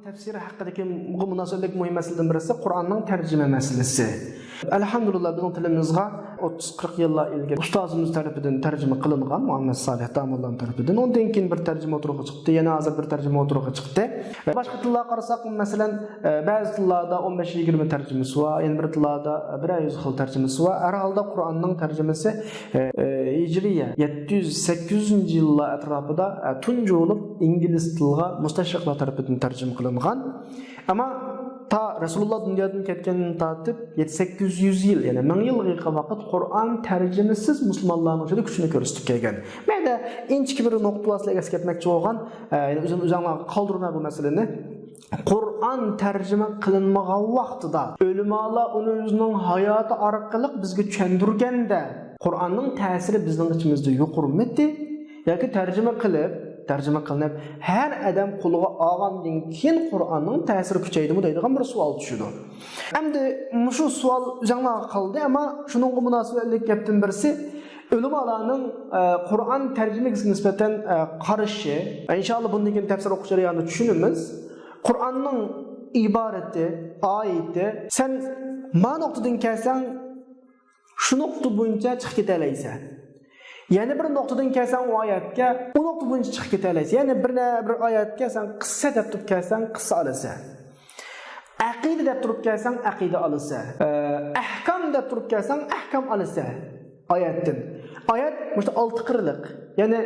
tafsiri haqidagi munosabatli muhim masalalardan birisi Qur'onning tarjima masalasi. Alhamdulillah bizning tilimizga 30-40 yillar ilgari ustozimiz tarafidan tarjima qilingan Muhammad Salih Damollan tarafidan. Ondan keyin bir tarjima o'tirg'i chiqdi, yana hozir bir tarjima o'tirg'i chiqdi. Boshqa tillarga qarasak, masalan, ba'zi tillarda 15-20 tarjimasi bor, yana bir tillarda 100 xil tarjimasi bor. Har holda Qur'onning tarjimasi Hijriya 700-800-yillar atrofida tunji bo'lib ingliz tiliga mustashriqlar tarafidan tarjima qilingan. Ammo ta Rasululloh dunyodan ketgandan tortib 700-800 yil, ya'ni 1000 yilga vaqt Qur'on tarjimasiz musulmonlarning ichida kuchini ko'rsatib kelgan. Menda inchki bir nuqta vaslarga ketmoqchi bo'lgan, o'zimga qoldirma bu masalani. Qur'on tarjima qilinmagan vaqtida ulamolar uni o'zining hayoti orqali bizga tushuntirganda Qur'onning ta'siri bizning ichimizda yuqurmidi yoki tarjima qilinib har odam qo'liga olgandan keyin Qur'onning ta'siri kuchaydimi deydigan bir savol tushdi. Endi shu savol o'zimga qoldi, ammo shuning munosabatli gapdan birisi ulamolarning Qur'on tarjimasiga nisbatan qarashi, inshaalloh bundan keyin tafsir o'qish jarayonida tushunamiz. Qur'onning iborati, oyati sen ma nuqtadan kelsang shu nuqta bo'yicha chiqib keta olaysan. Yana bir nuqtadan kelsan o oyatga, o nuqta bo'yicha chiqib keta olaysan. Yana bir oyatga sen qissa deb turib kelsan, qissa olasan. Aqida deb turib kelsan, aqida olasan. Ahkam deb turib kelsan, ahkam olasan. Oyatdan. Oyat mushta 6 qirliq. Ya'ni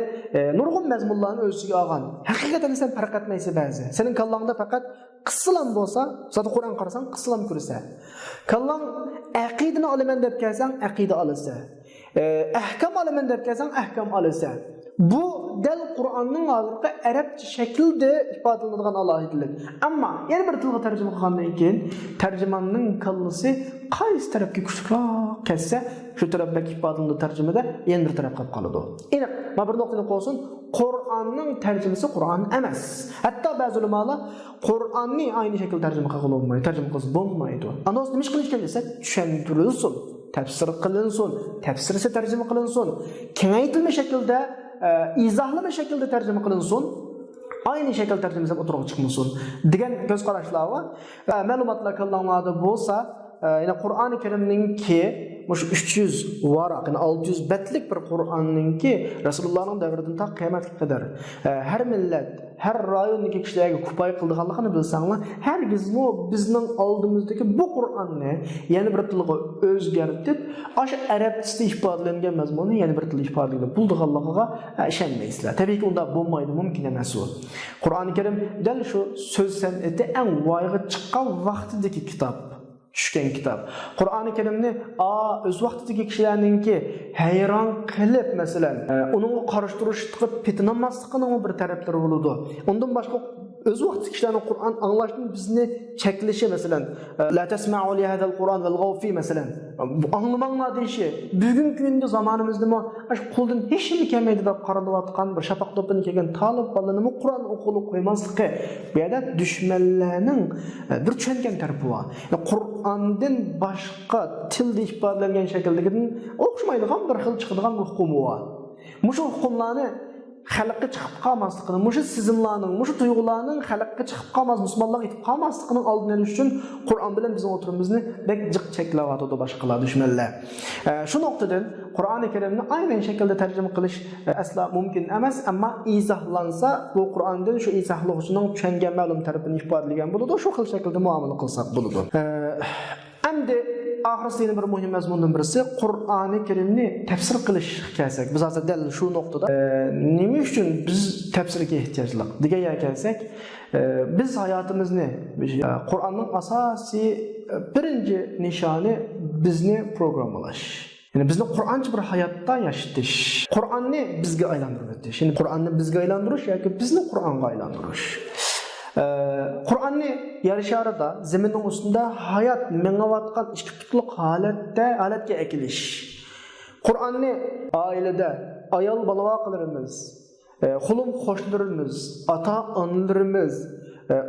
nurg'un mazmunlarni o'z ichiga olgan. Haqiqatan sen farq etmaysan ba'zi. Sening kallangda faqat qissalar bo'lsa, zot Qur'on qarasang qissalar ko'rasan. Kallang aqidani olaman deb kelsan, aqida olasan. Ahkam olaman deb kelsan, ahkam olasan. Bu dal Qur'onning hozirgi arabcha shaklda ifodalanadigan alohidalik. Ammo yana bir tilga tarjima qilgandan keyin tarjimonning kallasi qaysi tarafga kuchliroq kelsa, shu tarafdagi ifodalangan tarjimada yana bir taraf qolib qoladi. Aniq, mana bir nuqtada qo'ysin, Qur'onning tarjimasi Qur'on emas. Hatto ba'zi ulamolar Qur'onni ayni shaklda tarjima qilib bo'lmaydi, tarjima qilib bo'lmaydi. Ana nima qilishgan desa, tushuntirilsin, tafsir qilinsin, tafsirsi tarjima qilinsin, kengaytirilgan shaklda izohlama shaklda tarjima qilinsin, ayni shaklda tarjimasi o'tirib chiqmasin degan ko'z qarashlar va ma'lumotlar kallanglarda bo'lsa, ya'ni Qur'oni Karimningki mush 300 varaq, ya'ni 600 betlik bir Qur'onninki Rasulullohning davridan ta qiyomatga qadar har millat, har rayondagi kishilarga kifoya qilganligini bilsanglar, hargizmi bizning oldimizdagi bu Qur'onni yana bir tilga o'zgartib, o'sha arabcha ifodalangan mazmunni yana bir tilga ifodalanib bo'lganligiga ishonmaysizlar. Tabiiyki unda bo'lmaydi, mumkin emas u. Qur'oni Karim dal shu so'z san'ati eng voyaga chiqqan vaqtidagi kitob. Tushgan kitob. Qur'oni Karimni o'z vaqtidagi kishilarningki hayron qilib, masalan, uning qarashtirish qilib petinolmasligining bir taraflari bo'ladi. Undan boshqa o'z vaqtidagi kishilarning Qur'on anglashni bizni cheklashi, masalan, la tasma'u li hadal Qur'on wal g'awfi, masalan, anglamanglar deyishi. Bugungi kunda zamonimizda shu qo'ldan hech nima kelmaydi deb qaralayotgan bir shafaq to'pini kelgan talib bolalarni Qur'on o'qilib qo'ymasligi, bu yerda dushmanlarning bir tushungan tarafi bor. Qur'ondan boshqa tilda ifodalangan shakldagidan o'xshamaydigan bir xil chiqadigan hukmi bor. Mushu hukmlarni xalqqa chiqib qolmasligini, mushu sizimlarning, mushu tuyg'ularning xalqqa chiqib qolmas, musulmonlar etib qolmasligining oldini olish uchun Qur'on bilan bizning o'tirimizni bek jiq cheklayotdi boshqalar dushmanlar. Shu nuqtadan Qur'oni Karimni aynan shaklda tarjima qilish asla mumkin emas, ammo izohlansa bu Qur'ondan shu izohlovchining tushungan ma'lum tarafini ifodalagan bo'ladi, shu xil shaklda muomala qilsak bo'ladi. Endi oxirgi bir muhim mazmundan birisi Qur'oni Karimni tafsir qilish kelsak, biz hozir dal shu nuqtada nima uchun biz tafsirga ehtiyojliq degan kelsak, biz hayotimizni Qur'onning asosiy birinchi nishoni bizni programmalash. Yani bizni Qur'oncha bir hayotda yashatish, Qur'onni bizga aylantirib o'tish. Ya'ni Qur'onni bizga aylantirish yoki bizni Qur'onga aylantirish. Qur'onni yarışarida zaminning ustida hayot mengayotgan ikki qutluq holatga ekilish. Qur'onni oilada ayol baloqalarimiz, xulum qo'shnilarimiz, ota-onalarimiz,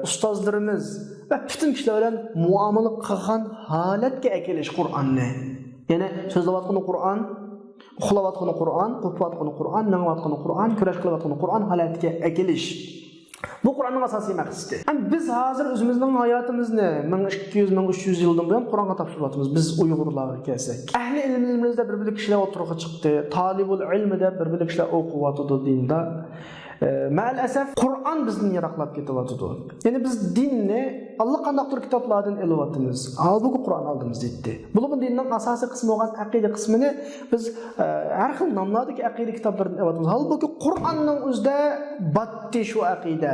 ustozlarimiz va butun kishilar bilan muomala qilgan holatga ekilish Qur'onni. Ya'ni so'zlayotgan Qur'on, uxlayotgan Qur'on, qo'rqayotgan Qur'on, nangayotgan Qur'on, kurash qilayotgan Qur'on holatiga ekilish. Bu Qur'onning asosiy maqsadi. Biz hozir o'zimizning hayotimizni 1200-1300 yildan buyon Qur'onga topshiryapmiz. Biz Uyg'urlarga kelsak. Ahli ilmimizda bir kishilar o'tirg'i chiqdi. Talibul ilmida bir kishilar o'qiyotdi dinda. Maalesef Qur'on bizni yiroqlab ketyapti. Ya'ni biz dinni Allah qandaqdir kitoblardan elyapmiz. Halbuki Qur'on oldimiz deydi. Bu dinning asosiy qismi bo'lgan aqida qismini biz har xil nomlardagi aqida kitoblardan elyapmiz. Halbuki Qur'onning o'zida batti shu aqida.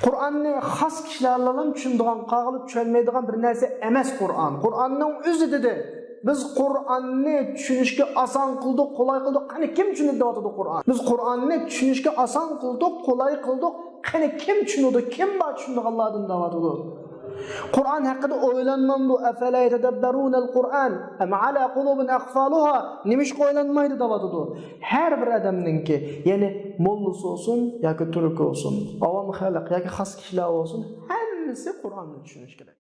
Qur'onni xos kishilar bilan tushunadigan, qog'ilib tushunmaydigan bir narsa emas Qur'on. Qur'onning o'zi dedi. Biz Qur'onni tushunishga oson qildik, qulay qildik. Qani kim tushunadi deyotdi Qur'on? Biz Qur'onni tushunishga oson qildik, qulay qildik. Qani kim tushunadi? Kim bor tushunadiganlardan deyotdi? Qur'on haqida o'ylanmamdu. Afala yatadabbarunal Qur'an am ala qulubin aqfaluha? Nimish o'ylanmaydi deyotdi. Har bir odamninki, ya'ni mollasi olsun yoki turk olsun, avam xalq yoki xos kishilar olsun, hammasi Qur'onni tushunish kerak.